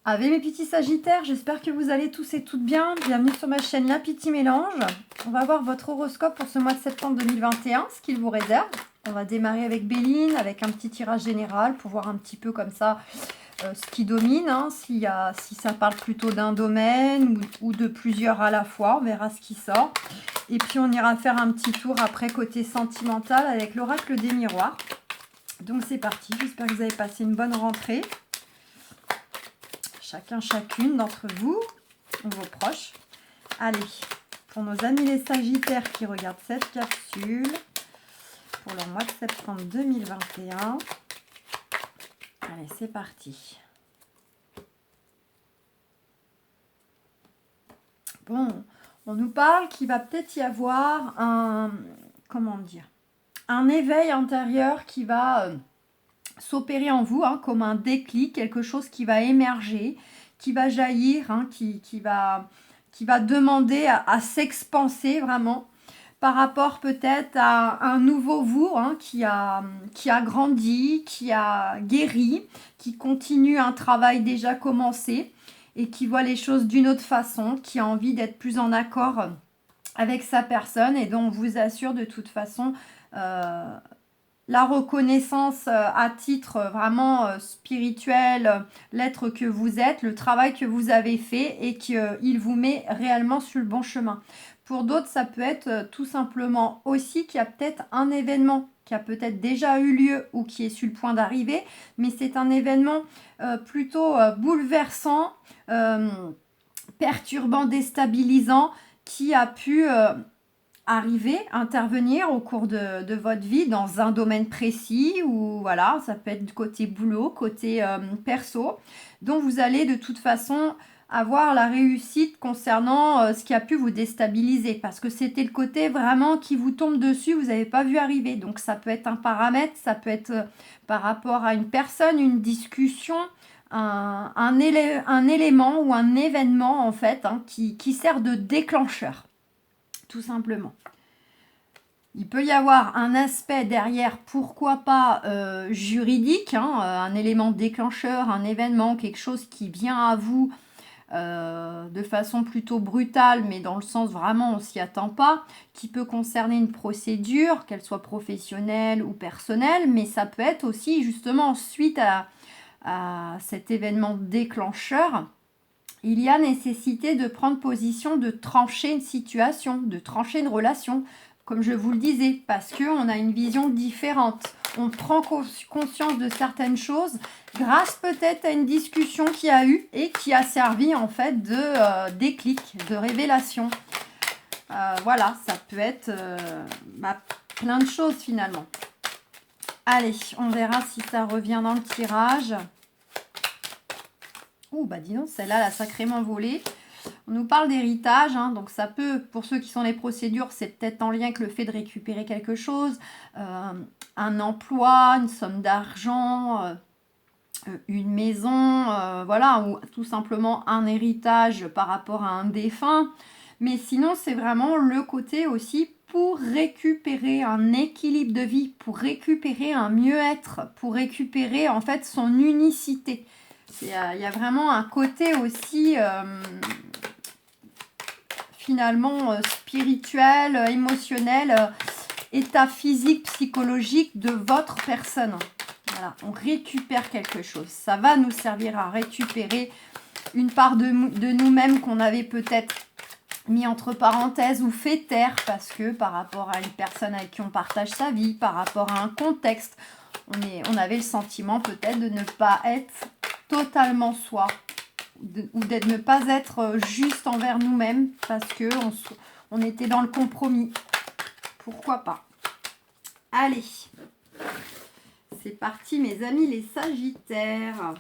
Avec mes petits Sagittaires, j'espère que vous allez tous et toutes bien. Bienvenue sur ma chaîne La Petite Mélange. On va voir votre horoscope pour ce mois de septembre 2021, ce qu'il vous réserve. On va démarrer avec Béline, avec un petit tirage général pour voir un petit peu comme ça ce qui domine. Hein, si ça parle plutôt d'un domaine ou de plusieurs à la fois, on verra ce qui sort. Et puis on ira faire un petit tour après côté sentimental avec l'oracle des miroirs. Donc c'est parti, j'espère que vous avez passé une bonne rentrée. Chacune d'entre vous, ou vos proches. Allez, pour nos amis les Sagittaires qui regardent cette capsule, pour le mois de septembre 2021. Allez, c'est parti. Bon, on nous parle qu'il va peut-être y avoir un éveil intérieur qui va s'opérer en vous, hein, comme un déclic, quelque chose qui va émerger, qui va jaillir, hein, qui va demander à s'expanser vraiment par rapport peut-être à un nouveau vous, hein, qui a grandi, qui a guéri, qui continue un travail déjà commencé et qui voit les choses d'une autre façon, qui a envie d'être plus en accord avec sa personne et dont on vous assure de toute façon la reconnaissance à titre vraiment spirituel, l'être que vous êtes, le travail que vous avez fait et qu'il vous met réellement sur le bon chemin. Pour d'autres, ça peut être tout simplement aussi qu'il y a peut-être un événement qui a peut-être déjà eu lieu ou qui est sur le point d'arriver, mais c'est un événement plutôt bouleversant, perturbant, déstabilisant, qui a pu arriver, intervenir au cours de votre vie dans un domaine précis ou voilà, ça peut être du côté boulot, côté perso, dont vous allez de toute façon avoir la réussite concernant ce qui a pu vous déstabiliser parce que c'était le côté vraiment qui vous tombe dessus, vous n'avez pas vu arriver. Donc ça peut être un paramètre, ça peut être par rapport à une personne, une discussion, un élément ou un événement en fait, hein, qui sert de déclencheur. Tout simplement. Il peut y avoir un aspect derrière, pourquoi pas juridique, hein, un élément déclencheur, un événement, quelque chose qui vient à vous de façon plutôt brutale, mais dans le sens vraiment on s'y attend pas, qui peut concerner une procédure, qu'elle soit professionnelle ou personnelle, mais ça peut être aussi justement suite à cet événement déclencheur. Il y a nécessité de prendre position, de trancher une situation, de trancher une relation, comme je vous le disais, parce qu'on a une vision différente. On prend conscience de certaines choses grâce peut-être à une discussion qu'il y a eu et qui a servi en fait de déclic, de révélation. Voilà, ça peut être plein de choses finalement. Allez, on verra si ça revient dans le tirage. Oh, bah dis donc, celle-là, elle a sacrément volé. On nous parle d'héritage, hein, donc ça peut, pour ceux qui sont les procédures, c'est peut-être en lien avec le fait de récupérer quelque chose, un emploi, une somme d'argent, une maison, voilà, ou tout simplement un héritage par rapport à un défunt. Mais sinon, c'est vraiment le côté aussi pour récupérer un équilibre de vie, pour récupérer un mieux-être, pour récupérer en fait son unicité. Il y a vraiment un côté aussi finalement spirituel, émotionnel, état physique, psychologique de votre personne. Voilà, on récupère quelque chose. Ça va nous servir à récupérer une part de nous-mêmes qu'on avait peut-être mis entre parenthèses ou fait taire parce que par rapport à une personne avec qui on partage sa vie, par rapport à un contexte, on avait le sentiment peut-être de ne pas être totalement soi ou de ne pas être juste envers nous-mêmes parce que on était dans le compromis. Pourquoi pas? Allez, c'est parti mes amis les Sagittaires.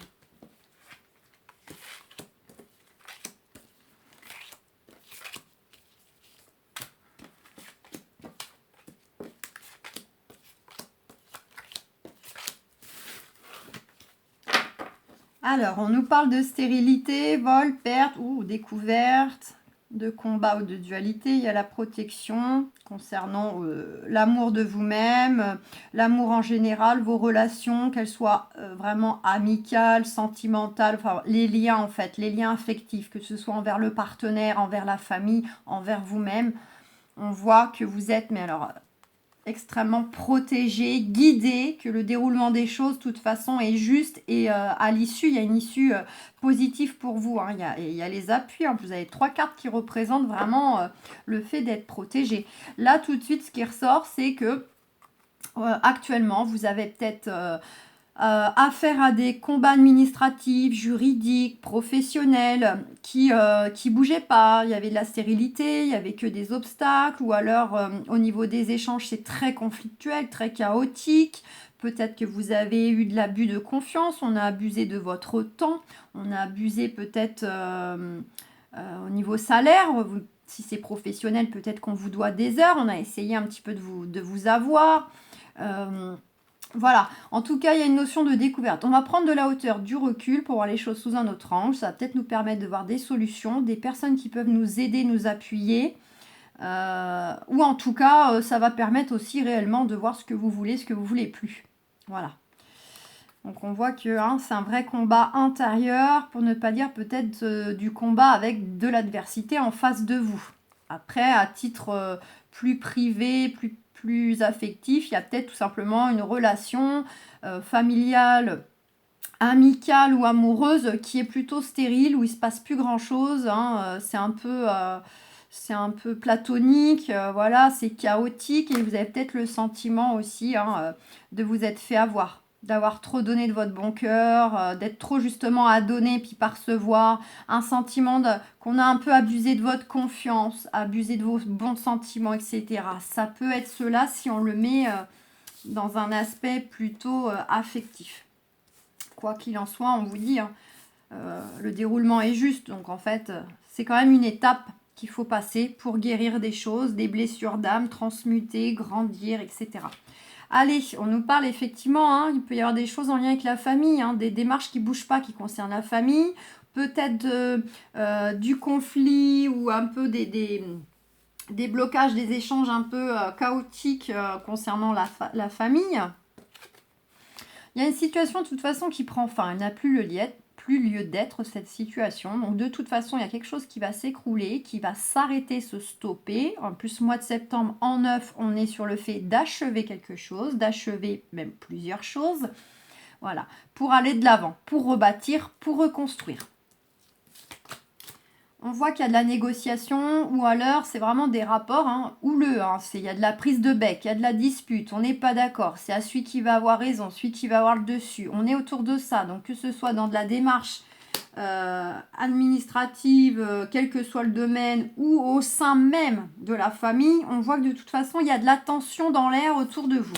Alors, on nous parle de stérilité, vol, perte ou découverte. de combat ou de dualité. Il y a la protection concernant l'amour de vous-même, l'amour en général, vos relations, qu'elles soient vraiment amicales, sentimentales, enfin les liens en fait, les liens affectifs, que ce soit envers le partenaire, envers la famille, envers vous-même. On voit que vous êtes, mais alors extrêmement protégé, guidé, que le déroulement des choses, de toute façon, est juste et à l'issue, il y a une issue positive pour vous. Hein. Il y a les appuis. En plus, vous avez 3 cartes qui représentent vraiment le fait d'être protégé. Là, tout de suite, ce qui ressort, c'est que actuellement, vous avez peut-être affaire à des combats administratifs, juridiques, professionnels qui bougeaient pas. Il y avait de la stérilité, il y avait que des obstacles, ou alors au niveau des échanges, c'est très conflictuel, très chaotique. Peut-être que vous avez eu de l'abus de confiance, on a abusé de votre temps, on a abusé peut-être au niveau salaire. Si c'est professionnel, peut-être qu'on vous doit des heures, on a essayé un petit peu de vous avoir. Voilà, en tout cas, il y a une notion de découverte. On va prendre de la hauteur, du recul pour voir les choses sous un autre angle. Ça va peut-être nous permettre de voir des solutions, des personnes qui peuvent nous aider, nous appuyer. Ou en tout cas, ça va permettre aussi réellement de voir ce que vous voulez, ce que vous voulez plus. Voilà. Donc on voit que c'est un vrai combat intérieur, pour ne pas dire peut-être du combat avec de l'adversité en face de vous. Après, à titre plus privé, plus affectif, il y a peut-être tout simplement une relation familiale, amicale ou amoureuse qui est plutôt stérile, où il se passe plus grand-chose. C'est un peu platonique, voilà, c'est chaotique et vous avez peut-être le sentiment aussi de vous être fait avoir, d'avoir trop donné de votre bon cœur, d'être trop justement à donner puis pas recevoir, un sentiment qu'on a un peu abusé de votre confiance, abusé de vos bons sentiments, etc. Ça peut être cela si on le met dans un aspect plutôt affectif. Quoi qu'il en soit, on vous dit, le déroulement est juste, donc en fait, c'est quand même une étape qu'il faut passer pour guérir des choses, des blessures d'âme, transmuter, grandir, etc. Allez, on nous parle effectivement, il peut y avoir des choses en lien avec la famille, des démarches qui ne bougent pas, qui concernent la famille, peut-être du conflit ou un peu des blocages, des échanges un peu chaotiques concernant la famille. Il y a une situation de toute façon qui prend fin, elle n'a plus lieu d'être cette situation. Donc de toute façon, il y a quelque chose qui va s'écrouler, qui va s'arrêter, se stopper. En plus, mois de septembre, en 9, on est sur le fait d'achever quelque chose, d'achever même plusieurs choses. Voilà, pour aller de l'avant, pour rebâtir, pour reconstruire. On voit qu'il y a de la négociation ou alors c'est vraiment des rapports houleux. Il y a de la prise de bec, il y a de la dispute, on n'est pas d'accord. C'est à celui qui va avoir raison, celui qui va avoir le dessus. On est autour de ça. Donc que ce soit dans de la démarche administrative, quel que soit le domaine, ou au sein même de la famille, on voit que de toute façon, il y a de la tension dans l'air autour de vous.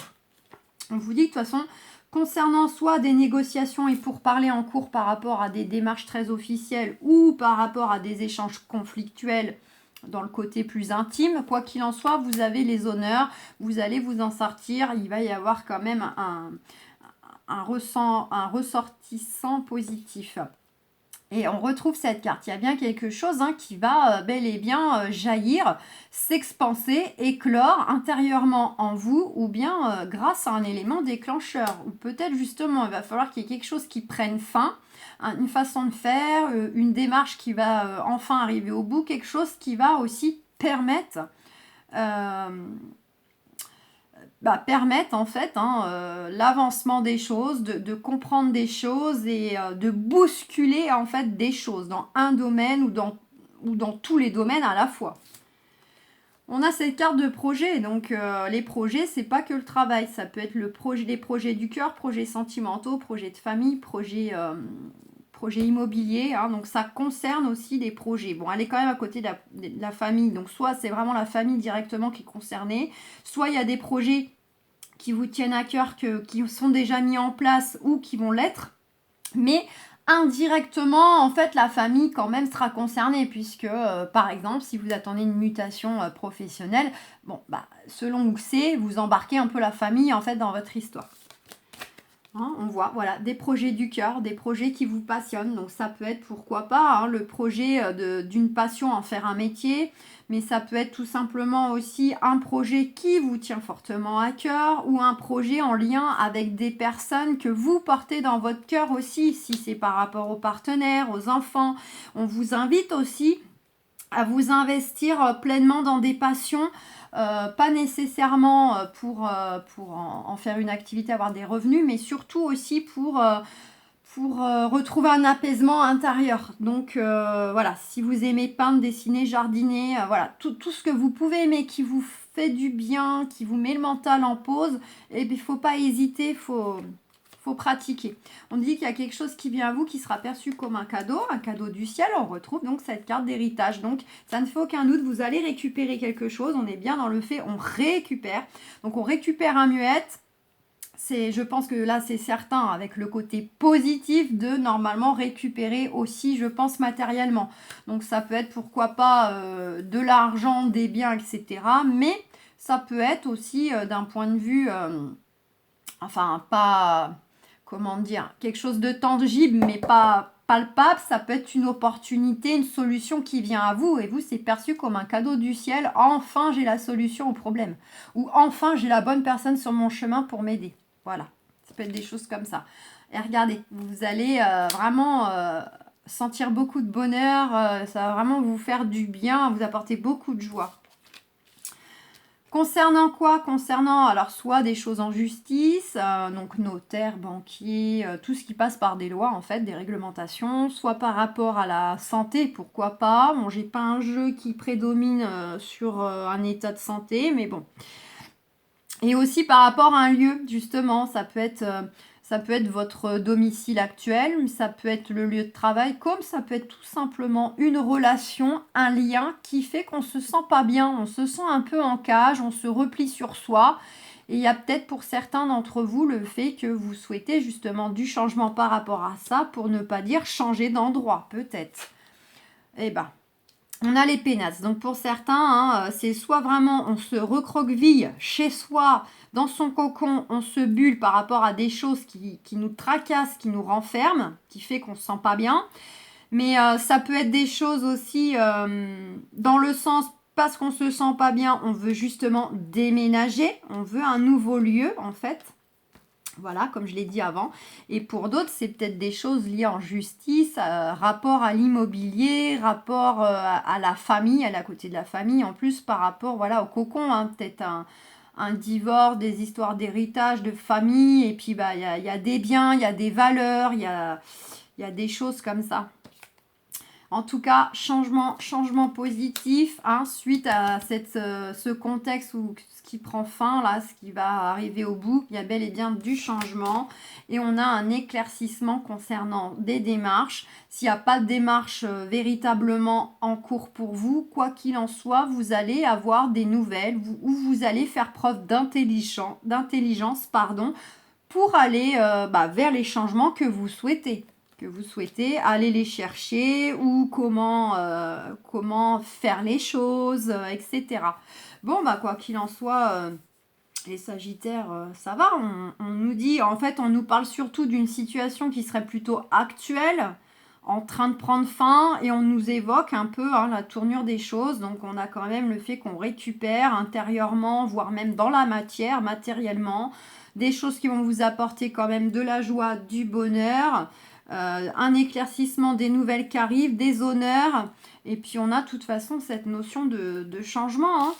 On vous dit que de toute façon, concernant soit des négociations et pourparlers en cours par rapport à des démarches très officielles ou par rapport à des échanges conflictuels dans le côté plus intime, quoi qu'il en soit, vous avez les honneurs, vous allez vous en sortir, il va y avoir quand même un ressortissant positif. Et on retrouve cette carte. Il y a bien quelque chose qui va bel et bien jaillir, s'expanser, éclore intérieurement en vous, ou bien grâce à un élément déclencheur. Ou peut-être justement, il va falloir qu'il y ait quelque chose qui prenne fin, une façon de faire, une démarche qui va enfin arriver au bout, quelque chose qui va aussi permettre en fait l'avancement des choses, de comprendre des choses et de bousculer en fait des choses dans un domaine ou dans tous les domaines à la fois. On a cette carte de projet, donc les projets, c'est pas que le travail, ça peut être les projets du cœur, projets sentimentaux, projets de famille, projets immobiliers, donc ça concerne aussi des projets. Bon, elle est quand même à côté de la famille, donc soit c'est vraiment la famille directement qui est concernée, soit il y a des projets qui vous tiennent à cœur, qui sont déjà mis en place ou qui vont l'être, mais indirectement, en fait, la famille quand même sera concernée, puisque, par exemple, si vous attendez une mutation professionnelle, selon où c'est, vous embarquez un peu la famille, en fait, dans votre histoire. Hein, on voit, voilà, des projets du cœur, des projets qui vous passionnent. Donc ça peut être, pourquoi pas, hein, le projet d'une passion, en faire un métier, mais ça peut être tout simplement aussi un projet qui vous tient fortement à cœur ou un projet en lien avec des personnes que vous portez dans votre cœur aussi, si c'est par rapport aux partenaires, aux enfants. On vous invite aussi à vous investir pleinement dans des passions, pas nécessairement pour en faire une activité, avoir des revenus, mais surtout aussi pour retrouver un apaisement intérieur. Donc voilà, si vous aimez peindre, dessiner, jardiner, voilà, tout ce que vous pouvez aimer qui vous fait du bien, qui vous met le mental en pause, et il ne faut pas hésiter, faut pratiquer. On dit qu'il y a quelque chose qui vient à vous qui sera perçu comme un cadeau du ciel. On retrouve donc cette carte d'héritage. Donc ça ne fait aucun doute, vous allez récupérer quelque chose. On est bien dans le fait, on récupère. Donc on récupère un muette. Je pense que là c'est certain, avec le côté positif de normalement récupérer aussi, je pense, matériellement. Donc ça peut être pourquoi pas de l'argent, des biens, etc. Mais ça peut être aussi d'un point de vue, enfin pas, comment dire, quelque chose de tangible mais pas palpable. Ça peut être une opportunité, une solution qui vient à vous et vous c'est perçu comme un cadeau du ciel. Enfin j'ai la solution au problème, ou enfin j'ai la bonne personne sur mon chemin pour m'aider. Voilà, ça peut être des choses comme ça. Et regardez, vous allez vraiment sentir beaucoup de bonheur, ça va vraiment vous faire du bien, vous apporter beaucoup de joie. Concernant quoi? Concernant alors soit des choses en justice, donc notaire, banquier, tout ce qui passe par des lois en fait, des réglementations, soit par rapport à la santé, pourquoi pas. Bon, j'ai pas un jeu qui prédomine sur un état de santé, mais bon. Et aussi par rapport à un lieu, justement, ça peut être votre domicile actuel, ça peut être le lieu de travail, comme ça peut être tout simplement une relation, un lien qui fait qu'on se sent pas bien, on se sent un peu en cage, on se replie sur soi. Et il y a peut-être pour certains d'entre vous le fait que vous souhaitez justement du changement par rapport à ça, pour ne pas dire changer d'endroit, peut-être. Eh ben, on a les pénasses. Donc pour certains, hein, c'est soit vraiment on se recroqueville chez soi, dans son cocon, on se bulle par rapport à des choses qui nous tracassent, qui nous renferment, qui fait qu'on se sent pas bien. Mais ça peut être des choses aussi dans le sens, parce qu'on se sent pas bien, on veut justement déménager, on veut un nouveau lieu en fait. Voilà, comme je l'ai dit avant. Et pour d'autres, c'est peut-être des choses liées en justice, rapport à l'immobilier, rapport à la famille, à la côté de la famille, en plus par rapport voilà, au cocon, hein, peut-être un divorce, des histoires d'héritage, de famille, et puis bah, y a des biens, il y a des valeurs, il y a des choses comme ça. En tout cas, changement positif hein, suite à ce contexte où ce qui prend fin, là, ce qui va arriver au bout. Il y a bel et bien du changement et on a un éclaircissement concernant des démarches. S'il n'y a pas de démarche véritablement en cours pour vous, quoi qu'il en soit, vous allez avoir des nouvelles où vous allez faire preuve d'intelligence, pour aller vers les changements que vous souhaitez. Aller les chercher ou comment faire les choses, etc. Bon, bah quoi qu'il en soit, les Sagittaires, ça va. On nous dit, en fait, on nous parle surtout d'une situation qui serait plutôt actuelle, en train de prendre fin, et on nous évoque un peu hein, la tournure des choses. Donc, on a quand même le fait qu'on récupère intérieurement, voire même dans la matière, matériellement, des choses qui vont vous apporter quand même de la joie, du bonheur. Un éclaircissement des nouvelles qui arrivent, des honneurs, et puis on a de toute façon cette notion de changement, hein.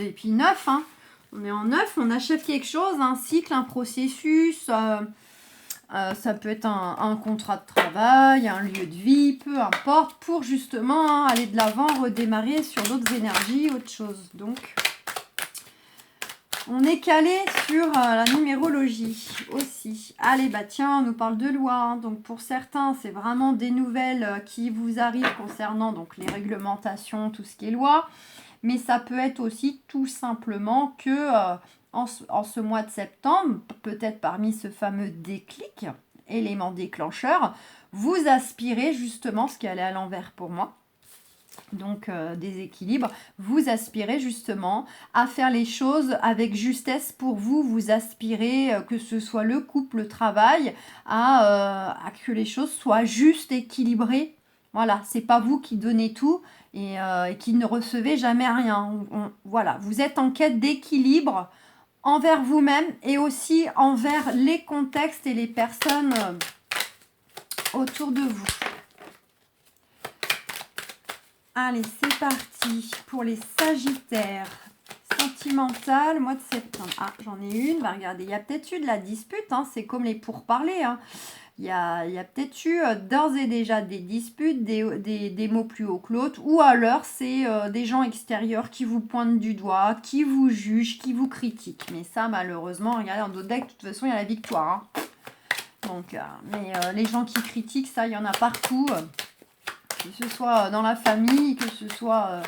Et puis neuf, hein. On est en neuf, on achève quelque chose, un cycle, un processus, ça peut être un contrat de travail, un lieu de vie, peu importe, pour justement hein, aller de l'avant, redémarrer sur d'autres énergies, autre chose. Donc on est calé sur la numérologie aussi. Allez, bah tiens, on nous parle de loi. Hein. Donc pour certains, c'est vraiment des nouvelles qui vous arrivent concernant donc, les réglementations, tout ce qui est loi. Mais ça peut être aussi tout simplement que en ce mois de septembre, peut-être parmi ce fameux déclic, élément déclencheur, vous aspirez justement, ce qui est allé à l'envers pour moi, donc déséquilibre, vous aspirez justement à faire les choses avec justesse pour vous. Vous aspirez, que ce soit le couple, le travail, à que les choses soient justes, équilibrées. Voilà, c'est pas vous qui donnez tout et qui ne recevez jamais rien. Voilà, vous êtes en quête d'équilibre envers vous-même et aussi envers les contextes et les personnes autour de vous. Allez, c'est parti pour les Sagittaires. Sentimental, mois de septembre. Ah, j'en ai une. Bah, regardez, il y a peut-être eu de la dispute. Hein, c'est comme les pourparlers. Hein. Il y a peut-être eu d'ores et déjà des disputes, des mots plus hauts que l'autre. Ou alors, c'est des gens extérieurs qui vous pointent du doigt, qui vous jugent, qui vous critiquent. Mais ça, malheureusement, regardez, en d'autres decks, de toute façon, il y a la victoire. Hein. Donc, les gens qui critiquent, ça, il y en a partout. Que ce soit dans la famille, que ce soit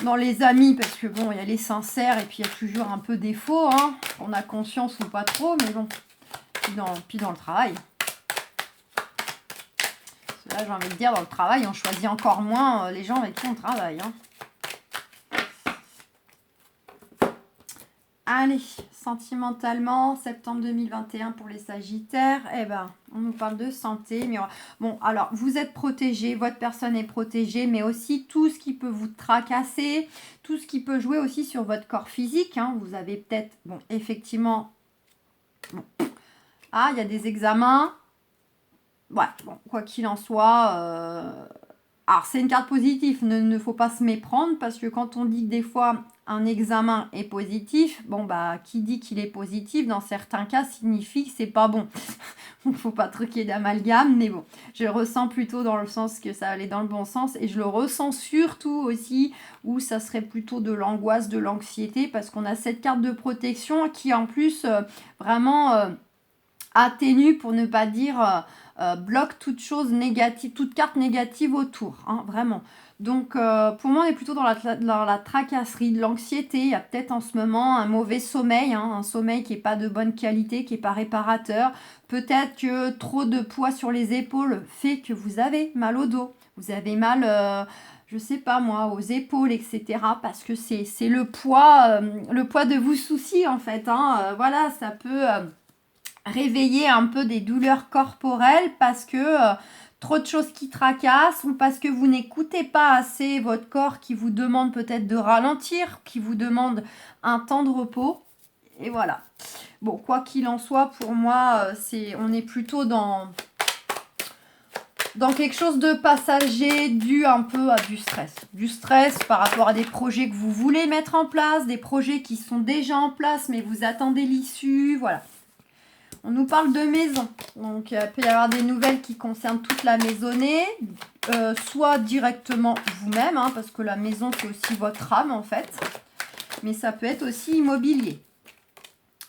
dans les amis, parce que bon, il y a les sincères et puis il y a toujours un peu des faux, hein. On a conscience ou pas trop, mais bon. Puis dans le travail. Là, j'ai envie de dire, dans le travail, on choisit encore moins les gens avec qui on travaille. Hein. Allez, sentimentalement, septembre 2021 pour les Sagittaires, eh ben, on nous parle de santé. Mais bon, alors, vous êtes protégé, votre personne est protégée, mais aussi tout ce qui peut vous tracasser, tout ce qui peut jouer aussi sur votre corps physique. Hein. Vous avez peut-être, bon, effectivement, bon. Ah, il y a des examens. Ouais, bon, quoi qu'il en soit, alors, c'est une carte positive, ne faut pas se méprendre parce que quand on dit que des fois un examen est positif, bon bah qui dit qu'il est positif dans certains cas signifie que c'est pas bon. Il ne faut pas truquer d'amalgame, mais bon, je le ressens plutôt dans le sens que ça allait dans le bon sens et je le ressens surtout aussi où ça serait plutôt de l'angoisse, de l'anxiété parce qu'on a cette carte de protection qui en plus vraiment atténue pour ne pas dire bloque toute chose négative, toute carte négative autour, hein, vraiment. Donc pour moi on est plutôt dans la tracasserie, de l'anxiété. Il y a peut-être en ce moment un mauvais sommeil, hein, un sommeil qui n'est pas de bonne qualité, qui n'est pas réparateur. Peut-être que trop de poids sur les épaules fait que vous avez mal au dos, vous avez mal je sais pas moi, aux épaules, etc. Parce que c'est le poids de vos soucis en fait. Hein. Voilà, ça peut réveiller un peu des douleurs corporelles parce que trop de choses qui tracassent ou parce que vous n'écoutez pas assez votre corps qui vous demande peut-être de ralentir, qui vous demande un temps de repos. Et voilà. Bon, quoi qu'il en soit, pour moi, on est plutôt dans quelque chose de passager dû un peu à du stress. Du stress par rapport à des projets que vous voulez mettre en place, des projets qui sont déjà en place mais vous attendez l'issue, voilà. On nous parle de maison, donc il peut y avoir des nouvelles qui concernent toute la maisonnée, soit directement vous-même, hein, parce que la maison c'est aussi votre âme en fait, mais ça peut être aussi immobilier.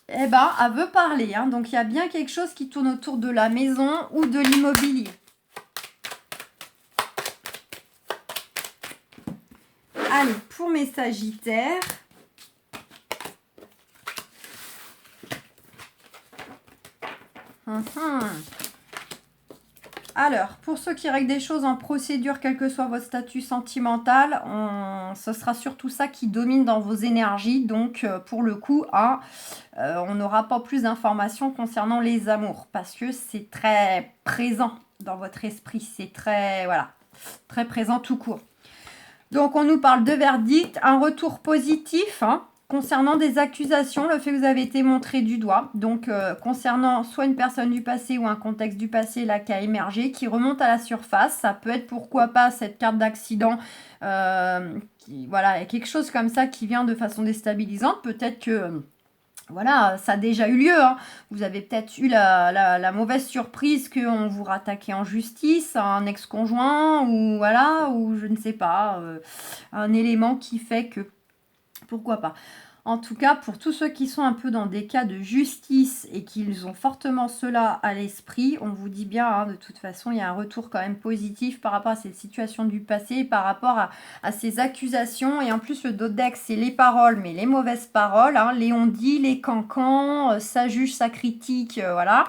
Eh ben, elle veut parler, hein, donc il y a bien quelque chose qui tourne autour de la maison ou de l'immobilier. Allez, pour mes Sagittaires... Alors, pour ceux qui règlent des choses en procédure, quel que soit votre statut sentimental, ce sera surtout ça qui domine dans vos énergies. Donc, pour le coup, on n'aura pas plus d'informations concernant les amours parce que c'est très présent dans votre esprit. C'est très, voilà, très présent tout court. Donc, on nous parle de verdict, un retour positif, hein. Concernant des accusations, le fait que vous avez été montré du doigt, donc concernant soit une personne du passé ou un contexte du passé là qui a émergé, qui remonte à la surface, ça peut être pourquoi pas cette carte d'accident, voilà, quelque chose comme ça qui vient de façon déstabilisante, peut-être que voilà, ça a déjà eu lieu, hein. Vous avez peut-être eu la mauvaise surprise qu'on vous rattaquait en justice, un ex-conjoint ou voilà, ou je ne sais pas, un élément qui fait que pourquoi pas. En tout cas, pour tous ceux qui sont un peu dans des cas de justice et qu'ils ont fortement cela à l'esprit, on vous dit bien, hein, de toute façon, il y a un retour quand même positif par rapport à cette situation du passé, par rapport à ces accusations. Et en plus, le dos de deck, c'est les paroles, mais les mauvaises paroles, hein, les on-dit, les cancans, ça juge, ça critique, voilà.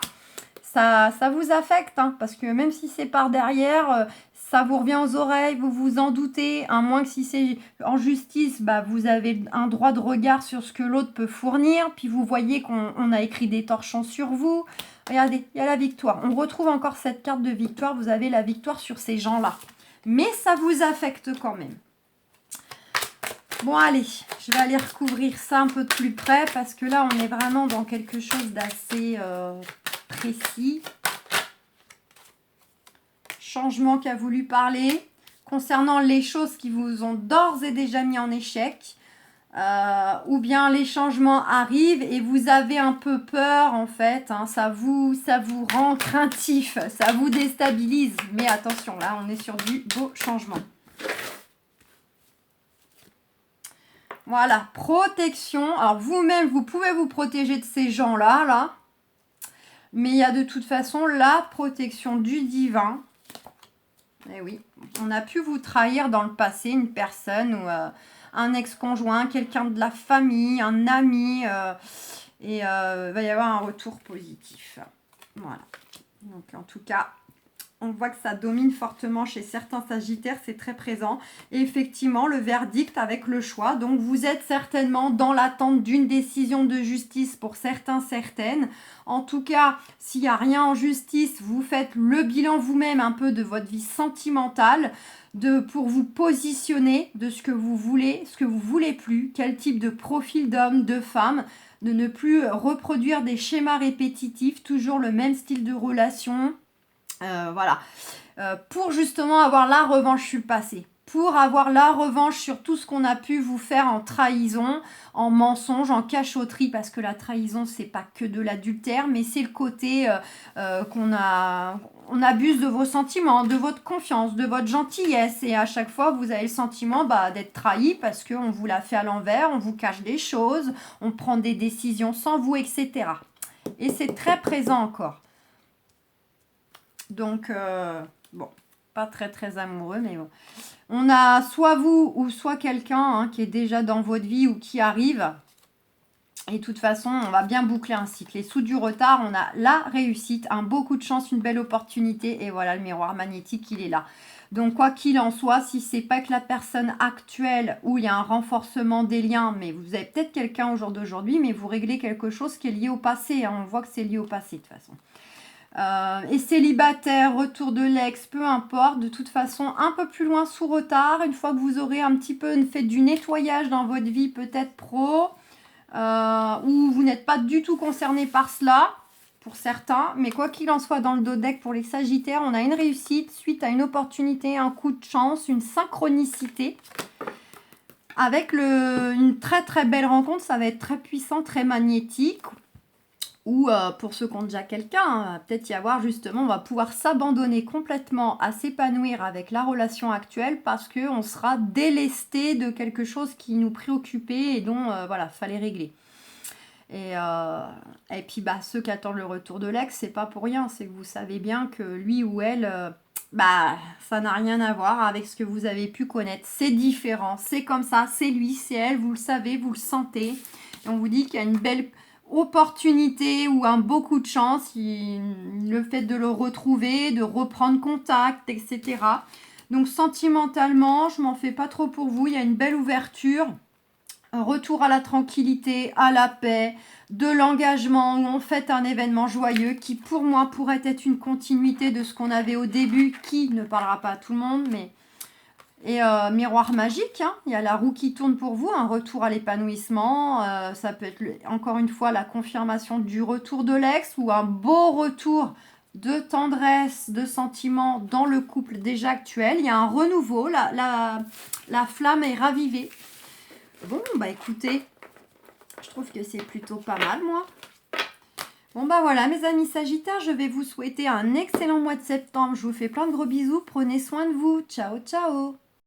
Ça vous affecte, hein, parce que même si c'est par derrière, ça vous revient aux oreilles, vous vous en doutez, à moins que si c'est en justice, bah, vous avez un droit de regard sur ce que l'autre peut fournir, puis vous voyez qu'on a écrit des torchons sur vous. Regardez, il y a la victoire. On retrouve encore cette carte de victoire, vous avez la victoire sur ces gens-là. Mais ça vous affecte quand même. Bon, allez, je vais aller recouvrir ça un peu de plus près, parce que là, on est vraiment dans quelque chose d'assez précis. Changement qu'a voulu parler concernant les choses qui vous ont d'ores et déjà mis en échec, ou bien les changements arrivent et vous avez un peu peur en fait, hein, ça vous rend craintif, ça vous déstabilise, mais attention, là on est sur du beau changement. Voilà, protection. Alors vous-même, vous pouvez vous protéger de ces gens-là, là, mais il y a de toute façon la protection du divin. Eh oui, on a pu vous trahir dans le passé, une personne ou un ex-conjoint, quelqu'un de la famille, un ami, et il va y avoir un retour positif. Voilà. Donc en tout cas, on voit que ça domine fortement chez certains sagittaires, c'est très présent. Et effectivement, le verdict avec le choix. Donc vous êtes certainement dans l'attente d'une décision de justice pour certains, certaines. En tout cas, s'il n'y a rien en justice, vous faites le bilan vous-même un peu de votre vie sentimentale, pour vous positionner de ce que vous voulez, ce que vous voulez plus, quel type de profil d'homme, de femme, de ne plus reproduire des schémas répétitifs, toujours le même style de relation. Voilà, pour justement avoir la revanche sur le passé, pour avoir la revanche sur tout ce qu'on a pu vous faire en trahison, en mensonge, en cachotterie, parce que la trahison c'est pas que de l'adultère, mais c'est le côté on abuse de vos sentiments, de votre confiance, de votre gentillesse, et à chaque fois vous avez le sentiment d'être trahi parce qu'on vous l'a fait à l'envers, on vous cache des choses, on prend des décisions sans vous, etc. Et c'est très présent encore. Donc, bon, pas très très amoureux, mais bon. On a soit vous ou soit quelqu'un qui est déjà dans votre vie ou qui arrive. Et de toute façon, on va bien boucler un cycle. Et sous du retard, on a la réussite, un beau coup de chance, une belle opportunité. Et voilà, le miroir magnétique, il est là. Donc, quoi qu'il en soit, si c'est pas que la personne actuelle où il y a un renforcement des liens, mais vous avez peut-être quelqu'un au jour d'aujourd'hui, mais vous réglez quelque chose qui est lié au passé. On voit que c'est lié au passé de toute façon. Et célibataire, retour de l'ex, peu importe, de toute façon un peu plus loin sous retard, une fois que vous aurez un petit peu fait du nettoyage dans votre vie peut-être pro, où vous n'êtes pas du tout concerné par cela, pour certains, mais quoi qu'il en soit dans le dodeck pour les sagittaires, on a une réussite suite à une opportunité, un coup de chance, une synchronicité. Avec une très très belle rencontre, ça va être très puissant, très magnétique. Ou pour ceux qui ont déjà quelqu'un, peut-être y avoir justement, on va pouvoir s'abandonner complètement à s'épanouir avec la relation actuelle parce qu'on sera délesté de quelque chose qui nous préoccupait et dont, voilà, fallait régler. Et puis, ceux qui attendent le retour de l'ex, c'est pas pour rien, c'est que vous savez bien que lui ou elle, ça n'a rien à voir avec ce que vous avez pu connaître. C'est différent, c'est comme ça, c'est lui, c'est elle, vous le savez, vous le sentez. Et on vous dit qu'il y a une belle opportunité ou un beau coup de chance, le fait de le retrouver, de reprendre contact, etc. Donc sentimentalement, je m'en fais pas trop pour vous, il y a une belle ouverture, un retour à la tranquillité, à la paix, de l'engagement, où on fête un événement joyeux qui pour moi pourrait être une continuité de ce qu'on avait au début, qui ne parlera pas à tout le monde, mais... Et miroir magique, il y a la roue qui tourne pour vous, un retour à l'épanouissement, ça peut être encore une fois la confirmation du retour de l'ex ou un beau retour de tendresse, de sentiments dans le couple déjà actuel. Il y a un renouveau, la flamme est ravivée. Bon, écoutez, je trouve que c'est plutôt pas mal, moi. Bon, voilà, mes amis sagittaires, je vais vous souhaiter un excellent mois de septembre. Je vous fais plein de gros bisous, prenez soin de vous. Ciao, ciao.